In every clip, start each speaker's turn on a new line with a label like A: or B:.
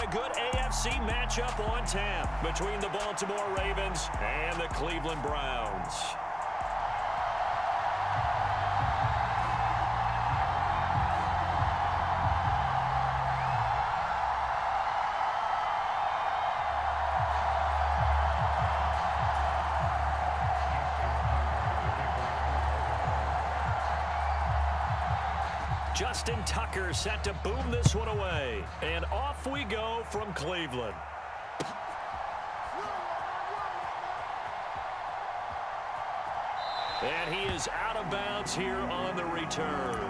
A: got a good AFC matchup on tap between the Baltimore Ravens and the Cleveland Browns. Justin Tucker set to boom this one away. And off we go from Cleveland. And he is out of bounds here on the return.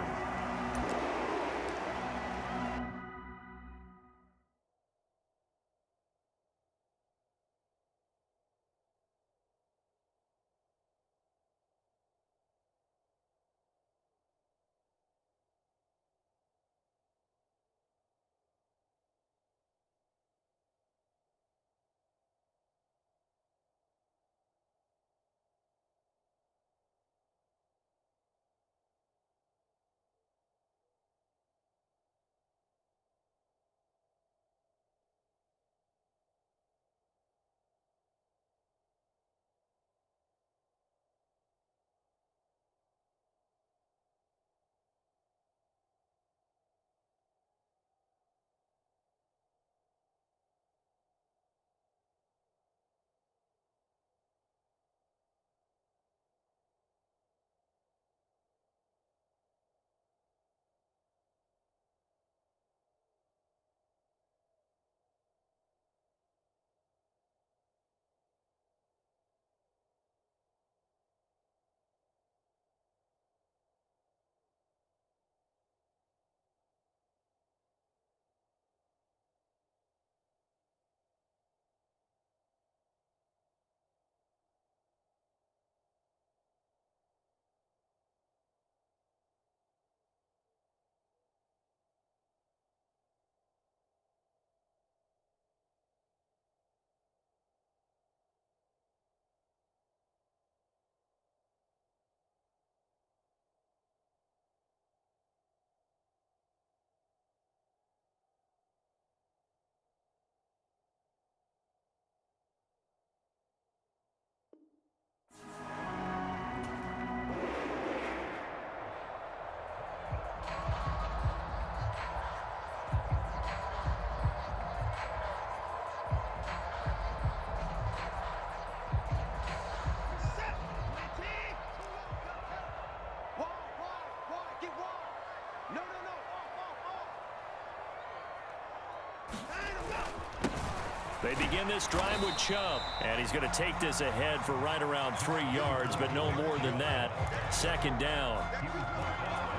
A: They begin this drive with Chubb, and he's going to take this ahead for right around 3 yards, but no more than that. Second down.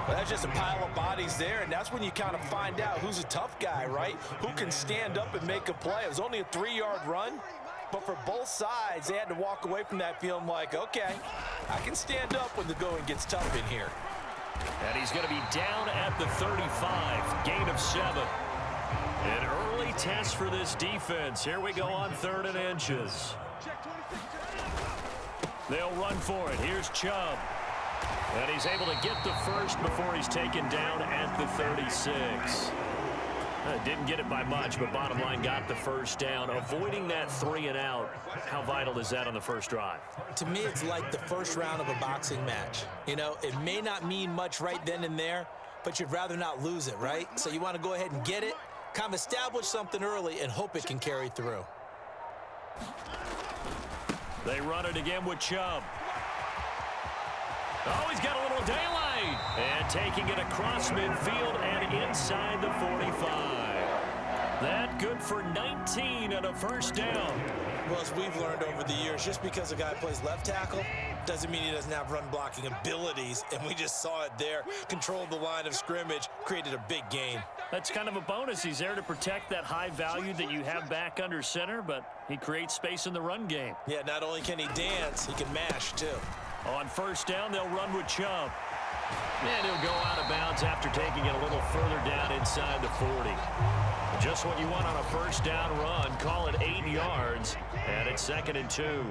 B: Well, that's just a pile of bodies there, and that's when you kind of find out who's a tough guy, right? Who can stand up and make a play. It was only a 3-yard run, but for both sides, they had to walk away from that feeling like, okay, I can stand up when the going gets tough in here.
A: And he's going to be down at the 35, gain of 7. An early test for this defense. Here we go on 3rd and inches. They'll run for it. Here's Chubb. And he's able to get the first before he's taken down at the 36. Didn't get it by much, but bottom line got the first down. Avoiding that 3 and out. How vital is that on the first drive?
B: To me, it's like the first round of a boxing match. You know, it may not mean much right then and there, but you'd rather not lose it, right? So you want to go ahead and get it, kind of establish something early, and hope it can carry through.
A: They run it again with Chubb. Oh, he's got a little daylight. And taking it across midfield and inside the 45. That good for 19 and a first down.
B: Well, as we've learned over the years, just because a guy plays left tackle doesn't mean he doesn't have run-blocking abilities, and we just saw it there. Controlled the line of scrimmage, created a big gain.
A: That's kind of a bonus. He's there to protect that high value that you have back under center, but he creates space in the run game.
B: Yeah, not only can he dance, he can mash, too.
A: On first down, they'll run with Chubb. And he'll go out of bounds after taking it a little further down inside the 40. Just what you want on a first down run. Call it 8 yards, and it's 2nd and 2.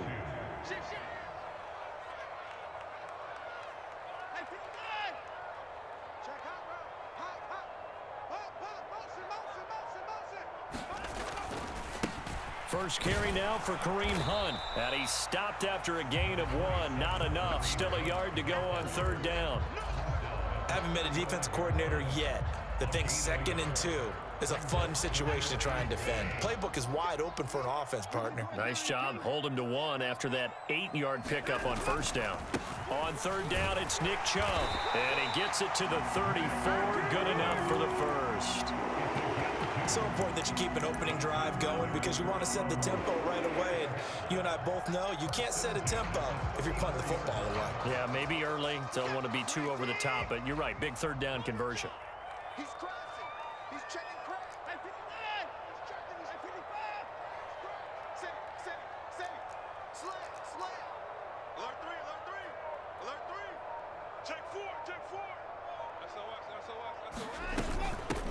A: First carry now for Kareem Hunt. And he's stopped after a gain of 1. Not enough. Still a yard to go on 3rd down.
B: Haven't met a defensive coordinator yet that thinks 2nd and 2 is a fun situation to try and defend. Playbook is wide open for an offense, partner.
A: Nice job. Hold him to 1 after that 8-yard pickup on 1st down. On 3rd down, it's Nick Chubb. And he gets it to the 34. Good enough for the first.
B: It's so important that you keep an opening drive going because you want to set the tempo right away. And you and I both know you can't set a tempo if you're punting the football away.
A: Yeah, maybe early. Don't want to be too over the top, but you're right. Big 3rd down conversion.
C: He's crossing. He's checking cross. Hey, 59. He's checking. He's 55. Set it. Slam. Alert 3. Check 4. SOS.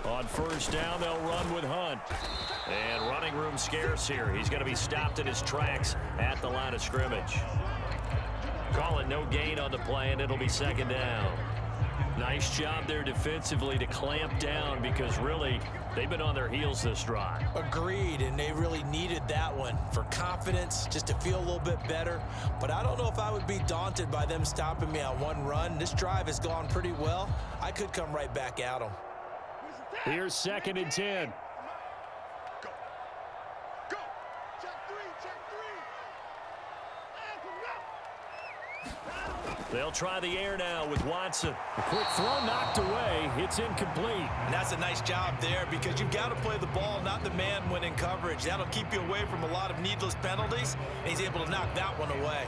A: On 1st down, they'll run with Hunt. And running room scarce here. He's going to be stopped in his tracks at the line of scrimmage. Call it no gain on the play, and it'll be 2nd down. Nice job there defensively to clamp down because really they've been on their heels this drive.
B: Agreed, and they really needed that one for confidence, just to feel a little bit better. But I don't know if I would be daunted by them stopping me on 1 run. This drive has gone pretty well. I could come right back at them.
A: Here's 2nd and 10.
C: Go. Check 3.
A: They'll try the air now with Watson. A quick throw knocked away. It's incomplete.
B: And that's a nice job there because you've got to play the ball, not the man when in coverage. That'll keep you away from a lot of needless penalties, and he's able to knock that one away.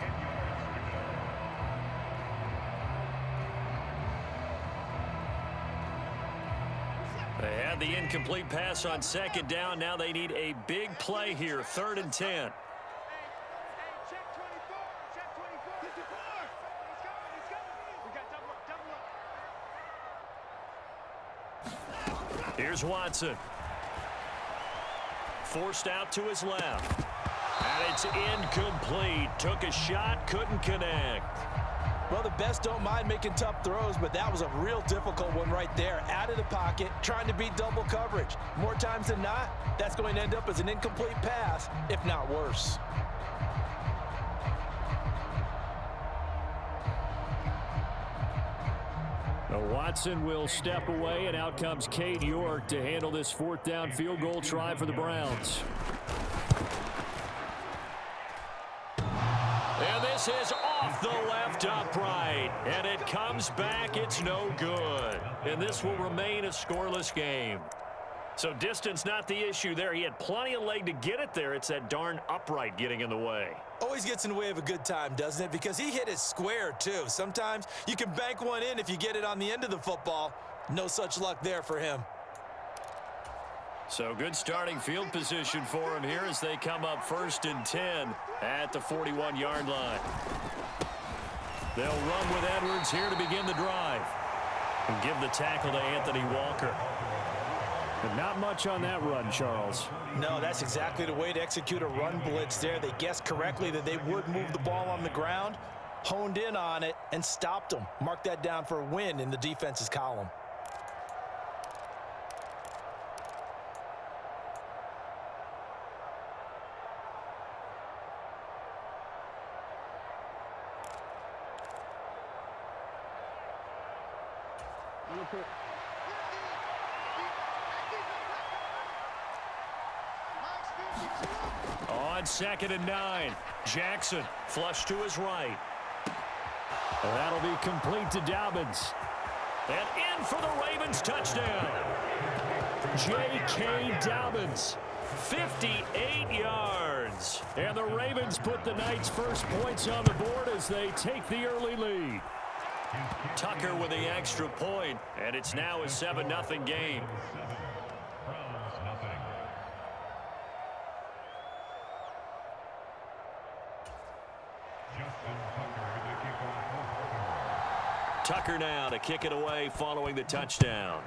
A: They had the incomplete pass on 2nd down. Now they need a big play here. 3rd and 10.
C: Check 24. Check 24. 54. He's coming. We got double up.
A: Here's Watson. Forced out to his left. And it's incomplete. Took a shot, couldn't connect.
B: Well, the best don't mind making tough throws, but that was a real difficult one right there. Out of the pocket, trying to beat double coverage. More times than not, that's going to end up as an incomplete pass, if not worse.
A: Now Watson will step away, and out comes Cade York to handle this 4th down field goal try for the Browns. And this is off the left upright, and it comes back. It's no good. And this will remain a scoreless game. So distance not the issue there. He had plenty of leg to get it there. It's that darn upright getting in the way.
B: Always gets in the way of a good time, doesn't it? Because he hit it square, too. Sometimes you can bank one in if you get it on the end of the football. No such luck there for him.
A: So good starting field position for him here as they come up 1st and 10 at the 41-yard line. They'll run with Edwards here to begin the drive and give the tackle to Anthony Walker. But not much on that run, Charles.
B: No, that's exactly the way to execute a run blitz there. They guessed correctly that they would move the ball on the ground, honed in on it, and stopped them. Mark that down for a win in the defense's column.
A: On 2nd and 9, Jackson flush to his right. That'll be complete to Dobbins. And in for the Ravens touchdown. J.K. Dobbins, 58 yards. And the Ravens put the Knights' first points on the board as they take the early lead. Tucker with the extra point, and it's now a 7-0 game. Tucker now to kick it away following the touchdown.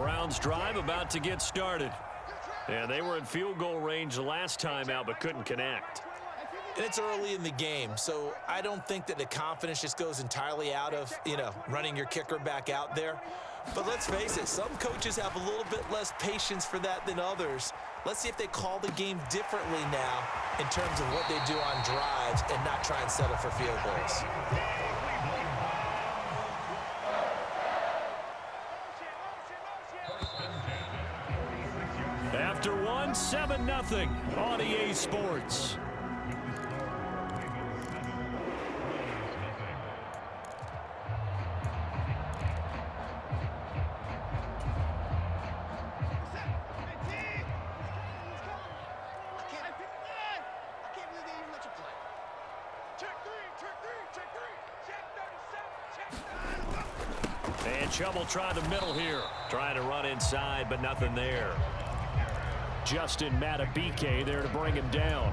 A: Browns drive about to get started. And they were in field goal range the last time out but couldn't connect.
B: And it's early in the game, so I don't think that the confidence just goes entirely out of, running your kicker back out there. But let's face it, some coaches have a little bit less patience for that than others. Let's see if they call the game differently now in terms of what they do on drives and not try and settle for field goals.
A: After one, 7-0 on EA Sports. And Chubb will try the middle here. Trying to run inside, but nothing there. Justin Matabike there to bring him down.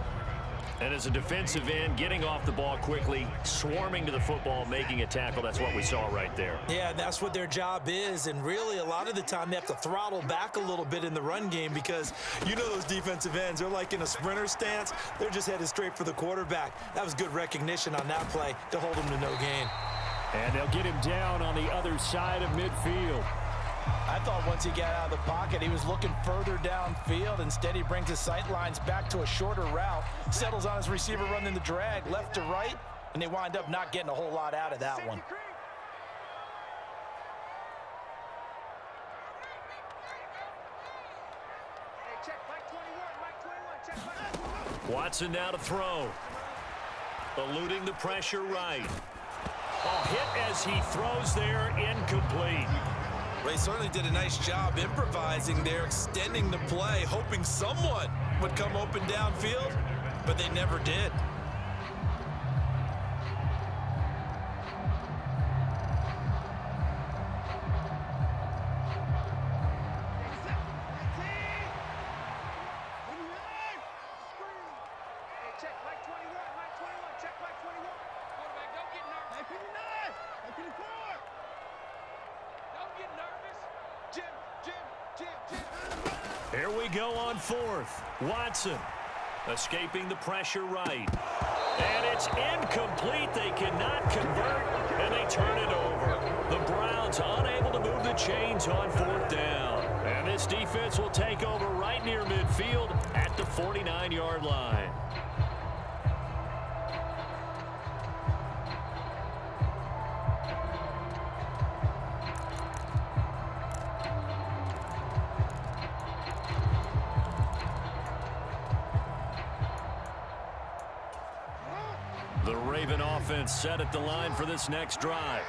A: And as a defensive end, getting off the ball quickly, swarming to the football, making a tackle. That's what we saw right there.
B: Yeah, that's what their job is. And really, a lot of the time, they have to throttle back a little bit in the run game because those defensive ends, they're like in a sprinter stance. They're just headed straight for the quarterback. That was good recognition on that play to hold him to no gain.
A: And they'll get him down on the other side of midfield.
B: I thought once he got out of the pocket, he was looking further downfield. Instead, he brings his sight lines back to a shorter route, settles on his receiver running the drag left to right, and they wind up not getting a whole lot out of that one.
A: Watson now to throw. Eluding the pressure right. Hit as he throws there, incomplete.
B: Well, he certainly did a nice job improvising there, extending the play, hoping someone would come open downfield, but they never did.
A: Here we go on fourth. Watson escaping the pressure right. And it's incomplete. They cannot convert, and they turn it over. The Browns unable to move the chains on fourth down. And this defense will take over right near midfield at the 49-yard line. The Raven offense set at the line for this next drive.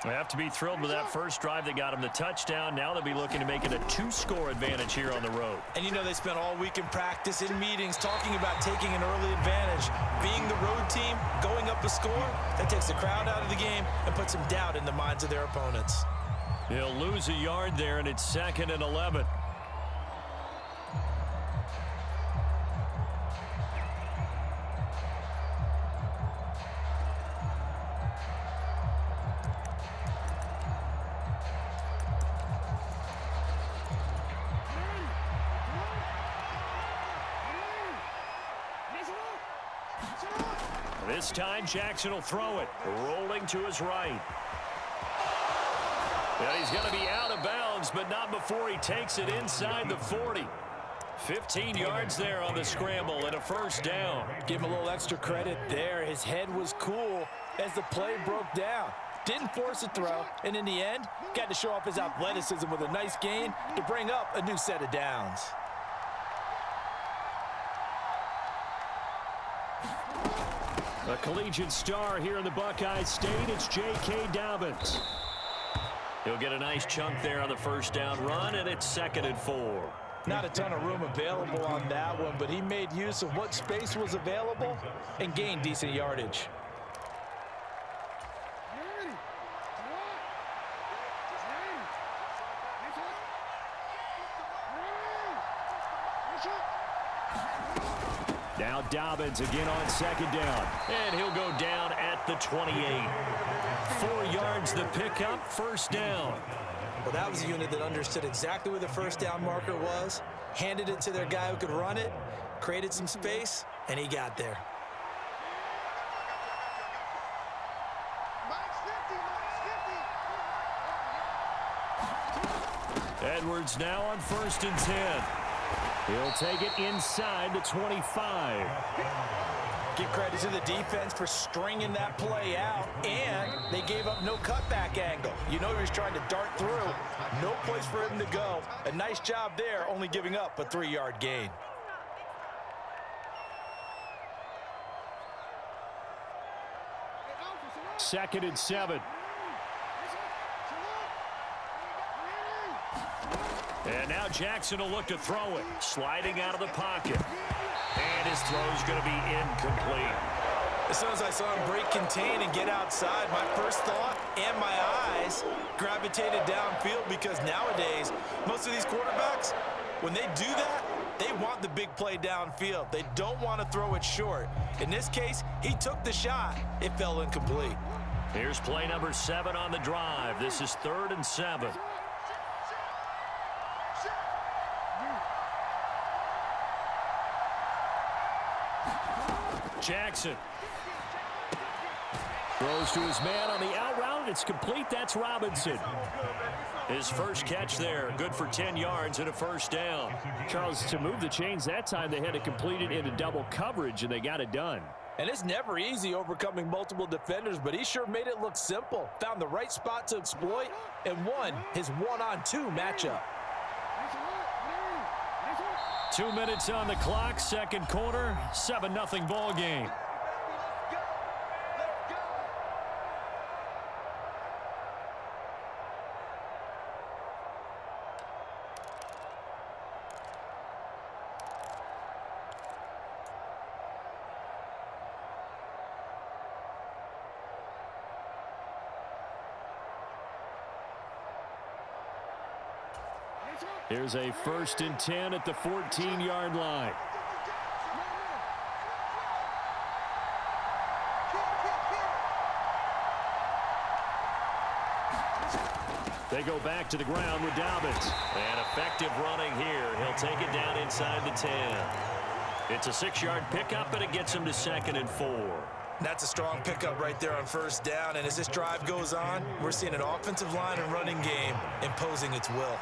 A: They have to be thrilled with that first drive that got them the touchdown. Now they'll be looking to make it a 2-score advantage here on the road.
B: And they spent all week in practice, in meetings, talking about taking an early advantage. Being the road team, going up a score, that takes the crowd out of the game and puts some doubt in the minds of their opponents.
A: He'll lose a yard there, and it's 2nd and 11. This time, Jackson will throw it, rolling to his right. And he's going to be out of bounds, but not before he takes it inside the 40. 15 yards there on the scramble and a first down.
B: Give him a little extra credit there. His head was cool as the play broke down. Didn't force a throw, and in the end, got to show off his athleticism with a nice gain to bring up a new set of downs.
A: A collegiate star here in the Buckeye State, it's J.K. Dobbins. He'll get a nice chunk there on the first down run, and it's 2nd and 4.
B: Not a ton of room available on that one, but he made use of what space was available and gained decent yardage.
A: Now Dobbins again on 2nd down. And he'll go down at the 28. 4 yards the pickup, first down.
B: Well, that was a unit that understood exactly where the first down marker was, handed it to their guy who could run it, created some space, and he got there.
A: Edwards now on 1st and 10. He'll take it inside the 25.
B: Give credit to the defense for stringing that play out, and they gave up no cutback angle. You know he was trying to dart through. No place for him to go. A nice job there, only giving up a 3-yard gain.
A: Second and 7. And now Jackson will look to throw it. Sliding out of the pocket. And his throw's going to be incomplete.
B: As soon as I saw him break contain and get outside, my first thought and my eyes gravitated downfield, because nowadays, most of these quarterbacks, when they do that, they want the big play downfield. They don't want to throw it short. In this case, he took the shot. It fell incomplete.
A: Here's play number 7 on the drive. This is 3rd and 7. Jackson throws to his man on the out route. It's complete. That's Robinson. His first catch there, good for 10 yards and a first down. Charles, to move the chains that time, they had to complete it into double coverage, and they got it done.
B: And it's never easy overcoming multiple defenders, but he sure made it look simple. Found the right spot to exploit and won his 1-on-2 matchup.
A: 2 minutes on the clock, second quarter, 7-0 ball game. Here's a 1st and 10 at the 14-yard line. They go back to the ground with Dobbins. And effective running here. He'll take it down inside the 10. It's a 6-yard pickup, and it gets him to 2nd and 4.
B: That's a strong pickup right there on first down. And as this drive goes on, we're seeing an offensive line and running game imposing its will.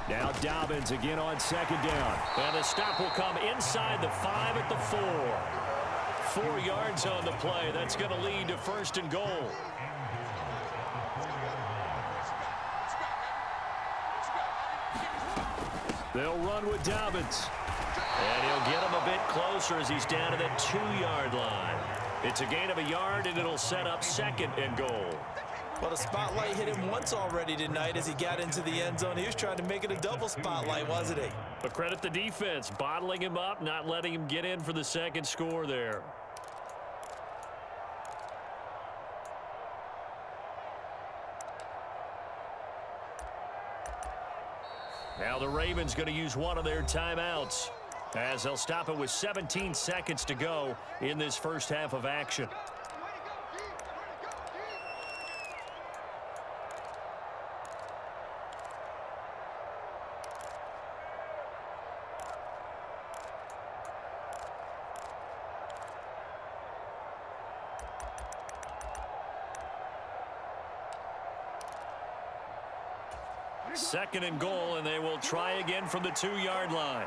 A: Now Dobbins again on 2nd down. And the stop will come inside the 5 at the 4. 4 yards on the play. That's going to lead to 1st and goal. They'll run with Dobbins. And he'll get him a bit closer as he's down to the 2-yard line. It's a gain of a yard, and it'll set up 2nd and goal.
B: Well, the spotlight hit him once already tonight as he got into the end zone. He was trying to make it a double spotlight, wasn't he?
A: But credit the defense, bottling him up, not letting him get in for the second score there. Now the Ravens going to use one of their timeouts, as they'll stop it with 17 seconds to go in this first half of action. Second and goal, and they will try again from the 2-yard line.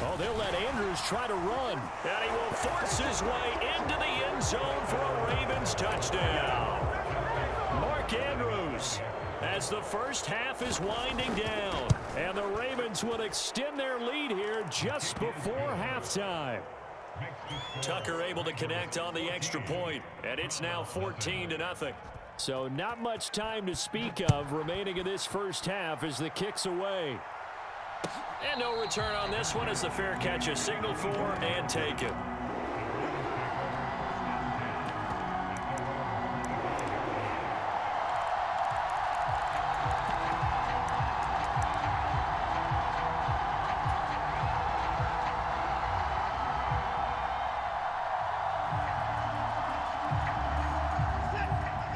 A: Oh, they'll let Andrews try to run. And he will force his way into the end zone for a Ravens touchdown. Mark Andrews, as the first half is winding down. And the Ravens will extend their lead here just before halftime. Tucker able to connect on the extra point, and it's now 14-0. So not much time to speak of remaining in this first half as the kick's away. And no return on this one as the fair catch is signaled for and taken.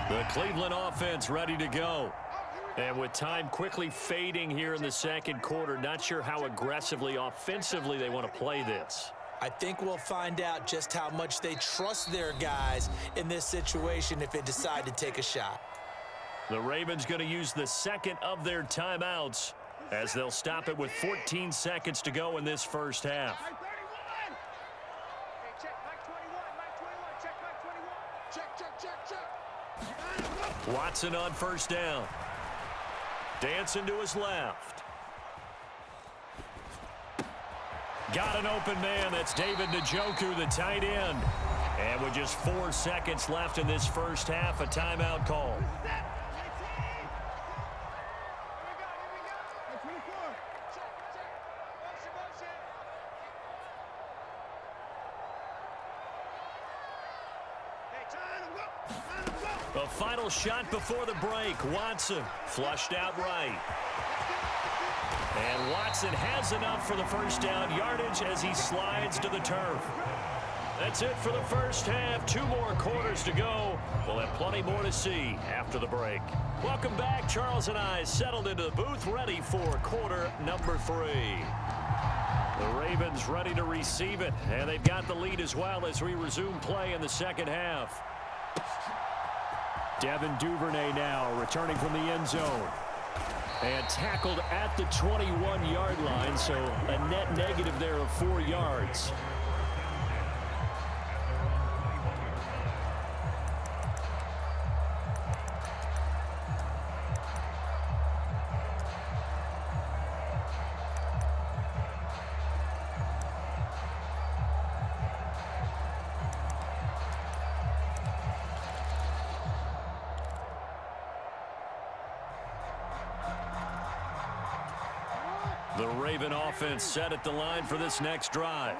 A: The Cleveland offense ready to go. And with time quickly fading here in the second quarter, not sure how aggressively, offensively they want to play this.
B: I think we'll find out just how much they trust their guys in this situation if they decide to take a shot.
A: The Ravens going to use the second of their timeouts as they'll stop it with 14 seconds to go in this first half. Watson on first down. Dancing to his left. Got an open man. That's David Njoku, the tight end. And with just 4 seconds left in this first half, a timeout call. A final shot before the break. Watson flushed out right. And Watson has enough for the first down yardage as he slides to the turf. That's it for the first half. 2 more quarters to go. We'll have plenty more to see after the break. Welcome back. Charles and I settled into the booth, ready for quarter number 3. The Ravens ready to receive it, and they've got the lead as well as we resume play in the second half. Devin Duvernay now returning from the end zone. And tackled at the 21-yard line, so a net negative there of 4 yards. The Raven offense set at the line for this next drive.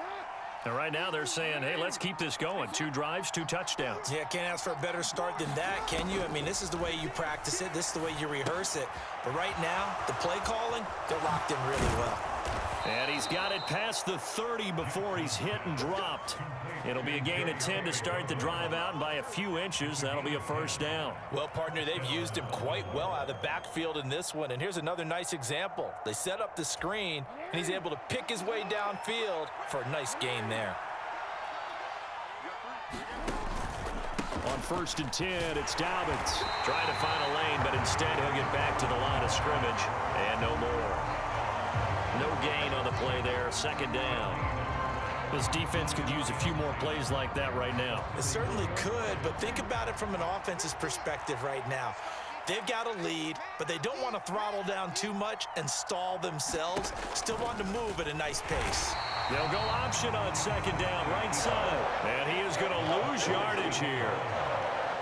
A: And right now they're saying, hey, let's keep this going. 2 drives, 2 touchdowns.
B: Yeah, can't ask for a better start than that, can you? I mean, this is the way you practice it. This is the way you rehearse it. But right now, the play calling, they're locked in really well.
A: And he's got it past the 30 before he's hit and dropped. It'll be a gain of 10 to start the drive out, and by a few inches, that'll be a first down.
B: Well, partner, they've used him quite well out of the backfield in this one. And here's another nice example. They set up the screen, and he's able to pick his way downfield for a nice gain there.
A: On 1st and 10, it's Dobbins. Trying to find a lane, but instead he'll get back to the line of scrimmage. And no more. No gain on the play there. Second down. This defense could use a few more plays like that right now.
B: It certainly could, but think about it from an offense's perspective right now. They've got a lead, but they don't want to throttle down too much and stall themselves. Still want to move at a nice pace.
A: They'll go option on second down, right side. And he is going to lose yardage here.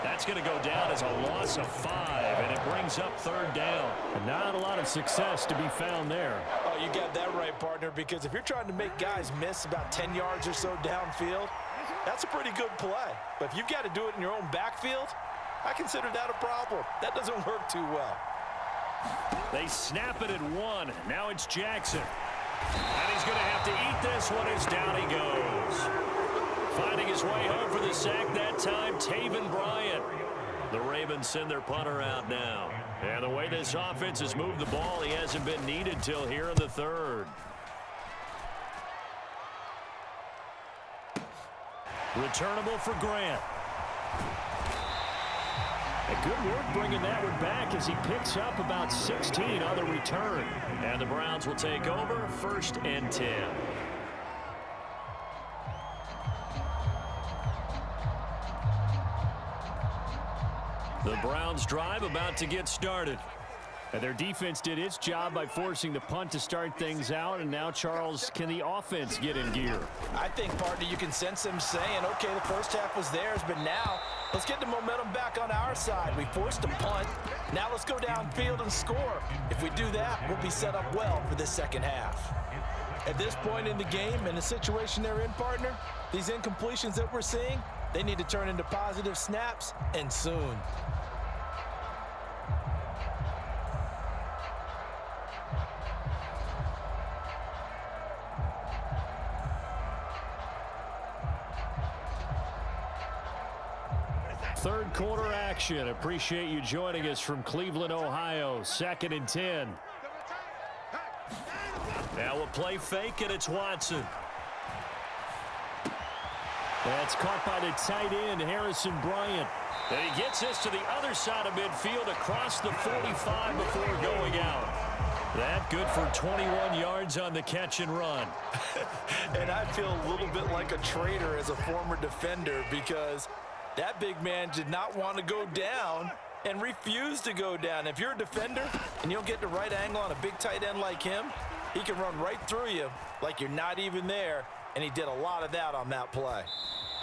A: That's going to go down as a loss of 5, and it brings up 3rd down. And not a lot of success to be found there.
B: Oh, you got that right, partner, because if you're trying to make guys miss about 10 yards or so downfield, that's a pretty good play. But if you've got to do it in your own backfield, I consider that a problem. That doesn't work too well.
A: They snap it at 1. Now it's Jackson. And he's going to have to eat this one as down he goes. Finding his way home for the sack that time, Taven Bryant. The Ravens send their punter out now. And the way this offense has moved the ball, he hasn't been needed till here in the 3rd. Returnable for Grant. And good work bringing that one back as he picks up about 16 on the return. And the Browns will take over 1st and 10. The Browns drive about to get started. And their defense did its job by forcing the punt to start things out. And now, Charles, can the offense get in gear?
B: I think, partner, you can sense them saying, okay, the first half was theirs, but now let's get the momentum back on our side. We forced a punt. Now let's go downfield and score. If we do that, we'll be set up well for the second half. At this point in the game and the situation they're in, partner, these incompletions that we're seeing, they need to turn into positive snaps, and soon.
A: third quarter action. Appreciate you joining us from Cleveland, Ohio. 2nd and 10. Now a play fake, and it's Watson. That's caught by the tight end, Harrison Bryant. And he gets this to the other side of midfield across the 45 before going out. That good for 21 yards on the catch and run.
B: And I feel a little bit like a traitor as a former defender because that big man did not want to go down and refused to go down. If you're a defender and you don't get the right angle on a big tight end like him, he can run right through you like you're not even there, and he did a lot of that on that play.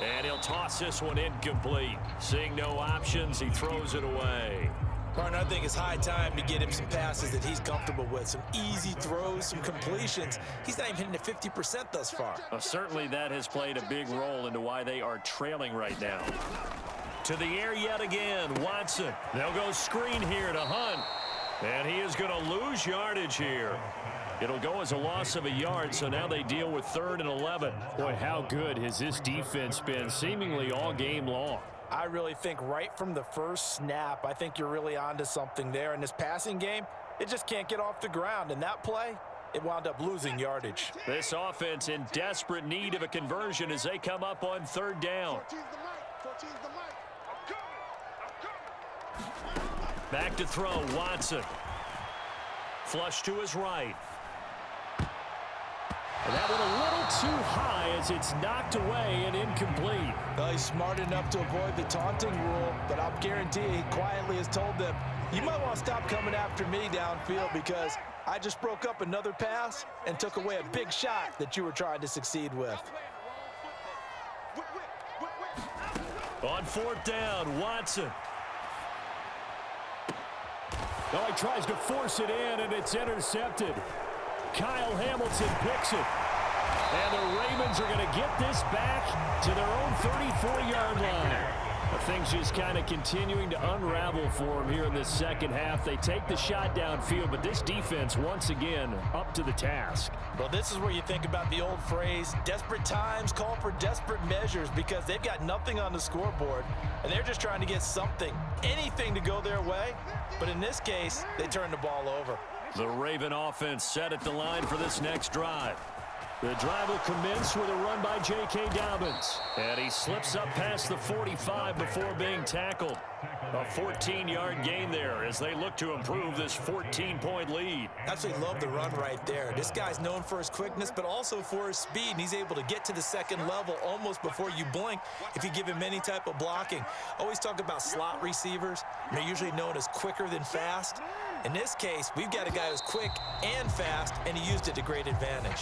A: And he'll toss this one incomplete. Seeing no options, he throws it away.
B: Partner, I think it's high time to get him some passes that he's comfortable with. Some easy throws, some completions. He's not even hitting at 50% thus far.
A: Well, certainly that has played a big role into why they are trailing right now. To the air yet again, Watson. They'll go screen here to Hunt. And he is going to lose yardage here. It'll go as a loss of a yard, so now they deal with 3rd and 11. Boy, how good has this defense been seemingly all game long?
B: I really think right from the first snap, I think you're really onto something there. In this passing game, it just can't get off the ground. And that play, it wound up losing yardage.
A: This offense in desperate need of a conversion as they come up on 3rd down. Back to throw, Watson. Flush to his right. And that went a little too high as it's knocked away and incomplete.
B: Well, he's smart enough to avoid the taunting rule, but I'll guarantee he quietly has told them, you might want to stop coming after me downfield because I just broke up another pass and took away a big shot that you were trying to succeed with.
A: On 4th down, Watson. Oh, he tries to force it in, and it's intercepted. Kyle Hamilton picks it. And the Ravens are going to get this back to their own 34-yard line. Things just kind of continuing to unravel for them here in this second half. They take the shot downfield, but this defense, once again, up to the task.
B: Well, this is where you think about the old phrase, desperate times call for desperate measures, because they've got nothing on the scoreboard, and they're just trying to get something, anything to go their way. But in this case, they turn the ball over.
A: The Raven offense set at the line for this next drive. The drive will commence with a run by J.K. Dobbins. And he slips up past the 45 before being tackled. A 14-yard gain there as they look to improve this 14-point lead.
B: Absolutely love the run right there. This guy's known for his quickness, but also for his speed. And he's able to get to the second level almost before you blink if you give him any type of blocking. Always talk about slot receivers. They're usually known as quicker than fast. In this case, we've got a guy who's quick and fast, and he used it to great advantage.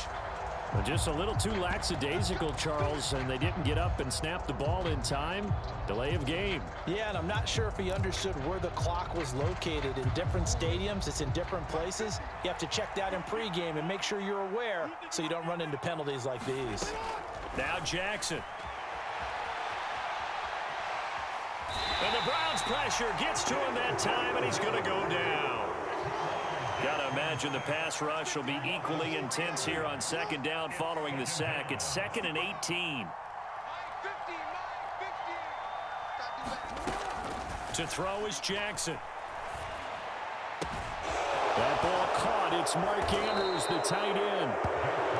A: Well, just a little too lackadaisical, Charles, and they didn't get up and snap the ball in time. Delay of game.
B: Yeah, and I'm not sure if he understood where the clock was located. In different stadiums, it's in different places. You have to check that in pregame and make sure you're aware so you don't run into penalties like these.
A: Now Jackson. And the Browns' pressure gets to him that time, and he's going to go down. Got to imagine the pass rush will be equally intense here on 2nd down following the sack. It's 2nd and 18. To throw is Jackson. That ball caught. It's Mark Andrews, the tight end.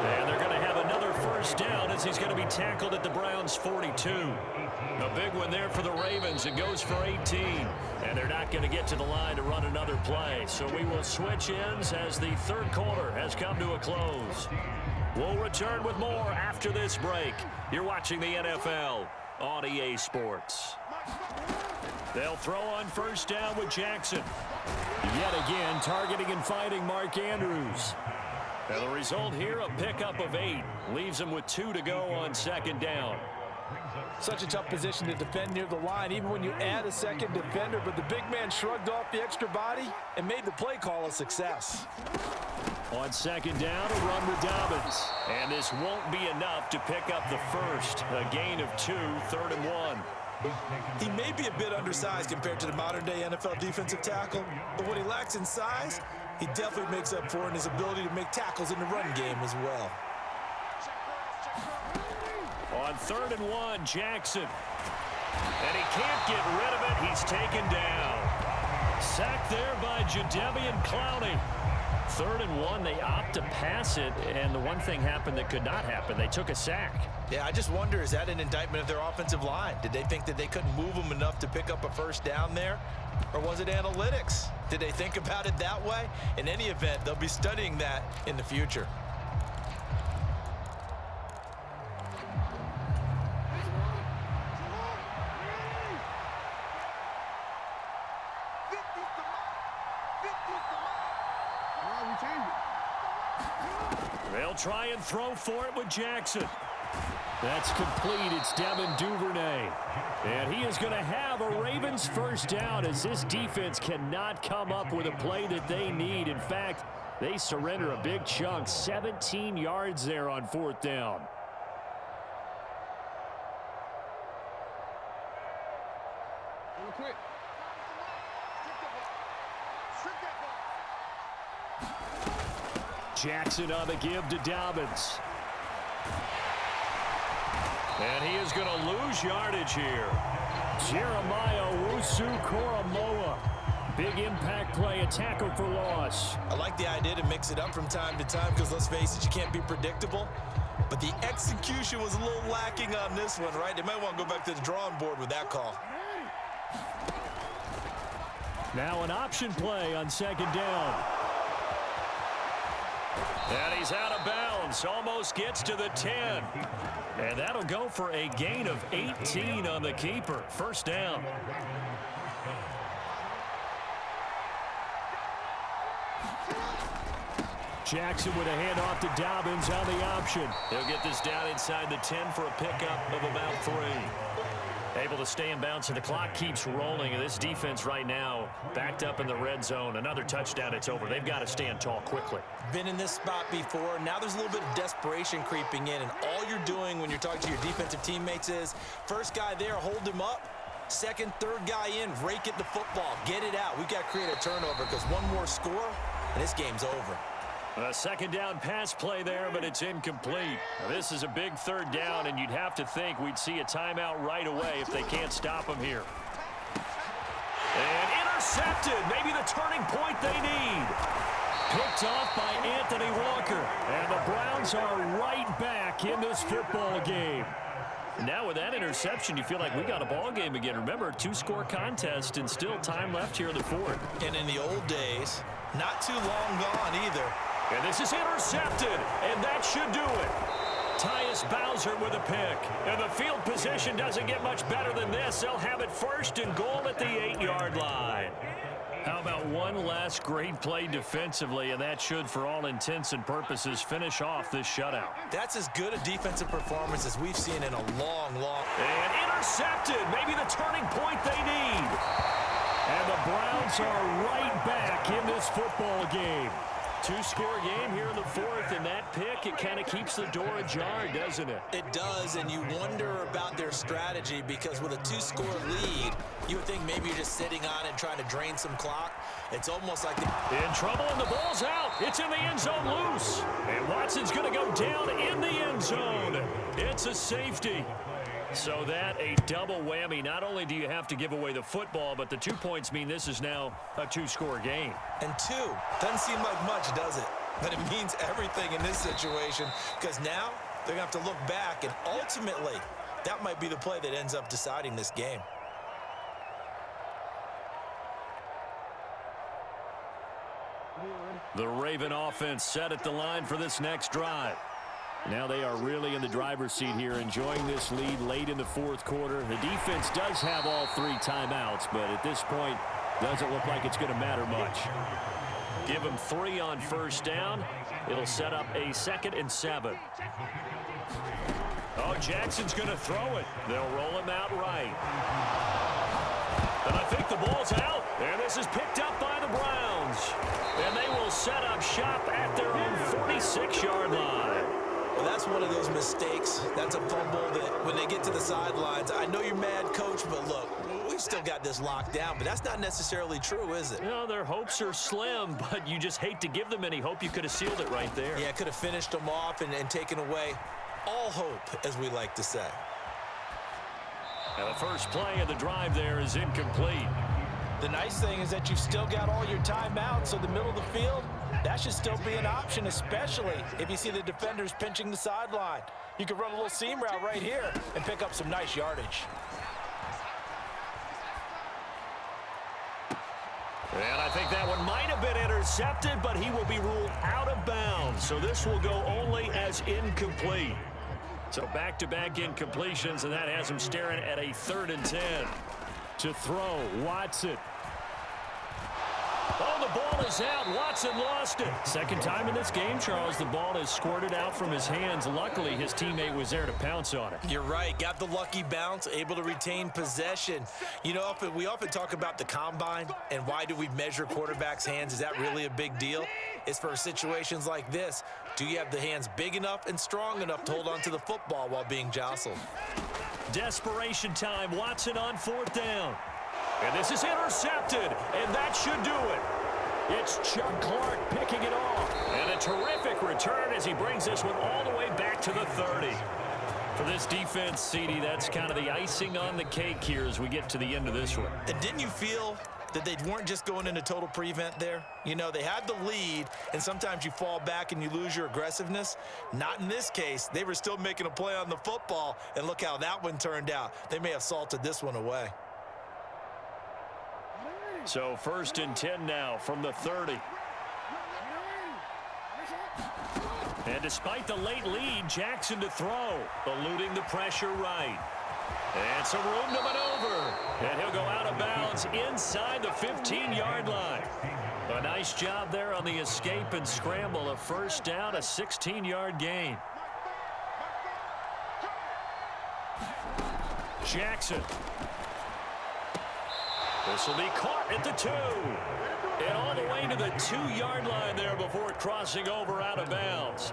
A: And they're going to have another 1st down as he's going to be tackled at the Browns' 42. A big one there for the Ravens. It goes for 18. And they're not going to get to the line to run another play. So we will switch ends as the 3rd quarter has come to a close. We'll return with more after this break. You're watching the NFL on EA Sports. They'll throw on 1st down with Jackson. Yet again, targeting and fighting Mark Andrews. And the result here, a pickup of 8. Leaves him with 2 to go on 2nd down.
B: Such a tough position to defend near the line, even when you add a second defender, but the big man shrugged off the extra body and made the play call a success.
A: On 2nd down, a run with Dobbins. And this won't be enough to pick up the 1st. A gain of 2, 3rd and 1.
B: He may be a bit undersized compared to the modern-day NFL defensive tackle, but what he lacks in size, he definitely makes up for in his ability to make tackles in the run game as well.
A: On 3rd and 1, Jackson. And he can't get rid of it. He's taken down. Sacked there by Jadeveon Clowney. 3rd and 1, they opt to pass it, and the one thing happened that could not happen. They took a sack.
B: Yeah, I just wonder, is that an indictment of their offensive line? Did they think that they couldn't move them enough to pick up a first down there? Or was it analytics? Did they think about it that way? In any event, they'll be studying that in the future.
A: They'll try and throw for it with Jackson. That's complete. It's Devin Duvernay. And he is going to have a Ravens first down as this defense cannot come up with a play that they need. In fact, they surrender a big chunk. 17 yards there on 4th down.
C: Quick.
A: Jackson on the give to Dobbins. And he is going to lose yardage here. Jeremiah Owusu-Koramoah. Big impact play, a tackle for loss.
B: I like the idea to mix it up from time to time because, let's face it, you can't be predictable. But the execution was a little lacking on this one, right? They might want to go back to the drawing board with that call.
A: Now an option play on 2nd down. And he's out of bounds. Almost gets to the 10. And that'll go for a gain of 18 on the keeper. First down. Jackson with a handoff to Dobbins on the option. He'll get this down inside the 10 for a pickup of about 3. Able to stay in bounds, and the clock keeps rolling. And this defense right now backed up in the red zone. Another touchdown, it's over. They've got to stand tall quickly.
B: Been in this spot before. Now there's a little bit of desperation creeping in, and all you're doing when you're talking to your defensive teammates is first guy there, hold him up. Second, third guy in, rake it the football. Get it out. We've got to create a turnover because one more score, and this game's over.
A: A 2nd down pass play there, but it's incomplete. Now, this is a big 3rd down, and you'd have to think we'd see a timeout right away if they can't stop him here. And intercepted. Maybe the turning point they need. Picked off by Anthony Walker. And the Browns are right back in this football game. Now with that interception, you feel like we got a ball game again. Remember, 2-score contest and still time left here in the 4th.
B: And in the old days, not too long gone either.
A: And this is intercepted, and that should do it. Tyus Bowser with a pick. And the field position doesn't get much better than this. They'll have it 1st and goal at the 8-yard line. How about one last great play defensively, and that should, for all intents and purposes, finish off this shutout.
B: That's as good a defensive performance as we've seen in a long.
A: And intercepted. Maybe the turning point they need. And the Browns are right back in this football game. 2-score game here in the 4th, and that pick, it kind of keeps the door ajar, doesn't it?
B: It does, and you wonder about their strategy because with a 2-score lead, you would think maybe you're just sitting on it trying to drain some clock. It's almost like
A: in trouble, and the ball's out. It's in the end zone loose. And Watson's going to go down in the end zone. It's a safety. So that a double whammy. Not only do you have to give away the football, but the 2 points mean this is now a 2-score game.
B: And 2 doesn't seem like much, does it? But it means everything in this situation because now they're going to have to look back, and ultimately that might be the play that ends up deciding this game.
A: The Raven offense set at the line for this next drive. Now they are really in the driver's seat here, enjoying this lead late in the 4th quarter. The defense does have all 3 timeouts, but at this point, doesn't look like it's going to matter much. Give them 3 on 1st down. It'll set up a 2nd and 7. Oh, Jackson's going to throw it. They'll roll him out right. And I think the ball's out. And this is picked up by the Browns. And they will set up shop at their own 46-yard line.
B: Well, that's one of those mistakes. That's a fumble that when they get to the sidelines, I know you're mad, coach, but look, we've still got this locked down, but that's not necessarily true, is it?
A: No, their hopes are slim, but you just hate to give them any hope. You could have sealed it right there.
B: Yeah, could have finished them off and taken away all hope, as we like to say.
A: And the first play of the drive there is incomplete.
B: The nice thing is that you've still got all your timeouts, so the middle of the field, that should still be an option, especially if you see the defenders pinching the sideline. You can run a little seam route right here and pick up some nice yardage.
A: And I think that one might have been intercepted, but he will be ruled out of bounds. So this will go only as incomplete. So back-to-back incompletions, and that has him staring at a 3rd and 10. To throw, Watson. Oh, the ball is out. Watson lost it. Second time in this game, Charles, the ball has squirted out from his hands. Luckily, his teammate was there to pounce on it.
B: You're right. Got the lucky bounce, able to retain possession. You know, we often talk about the combine and why do we measure quarterbacks' hands. Is that really a big deal? It's for situations like this. Do you have the hands big enough and strong enough to hold on to the football while being jostled?
A: Desperation time. Watson on 4th down. And this is intercepted, and that should do it. It's Chuck Clark picking it off. And a terrific return as he brings this one all the way back to the 30. For this defense, CD, that's kind of the icing on the cake here as we get to the end of this one.
B: And didn't you feel that they weren't just going into total prevent there? You know, they had the lead, and sometimes you fall back and you lose your aggressiveness. Not in this case. They were still making a play on the football, and look how that one turned out. They may have salted this one away.
A: So 1st and 10 now from the 30. And despite the late lead, Jackson to throw, eluding the pressure right. And some room to maneuver. And he'll go out of bounds inside the 15-yard line. A nice job there on the escape and scramble. A 1st down, a 16-yard gain. Jackson. This will be caught at the 2. And all the way to the 2-yard line there before crossing over out of bounds.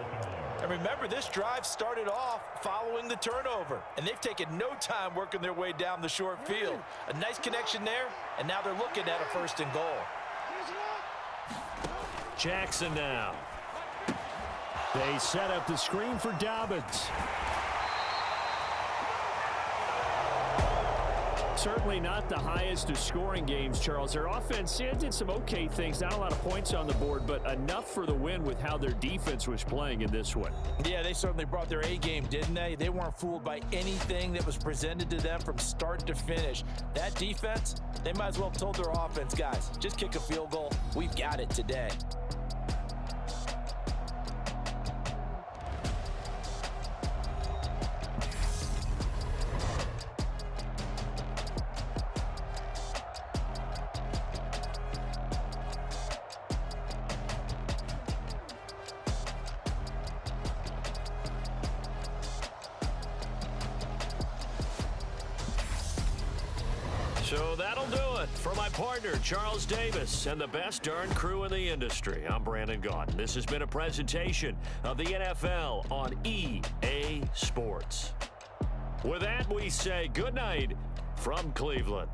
B: And remember, this drive started off following the turnover, and they've taken no time working their way down the short field. A nice connection there, and now they're looking at a 1st and goal.
A: Jackson now. They set up the screen for Dobbins. Certainly not the highest of scoring games, Charles. Their offense did some okay things. Not a lot of points on the board, but enough for the win with how their defense was playing in this one.
B: Yeah, they certainly brought their A game, didn't they? They weren't fooled by anything that was presented to them from start to finish. That defense, they might as well have told their offense, guys, just kick a field goal. We've got it today.
A: So that'll do it for my partner, Charles Davis, and the best darn crew in the industry. I'm Brandon Gaudin. This has been a presentation of the NFL on EA Sports. With that, we say good night from Cleveland.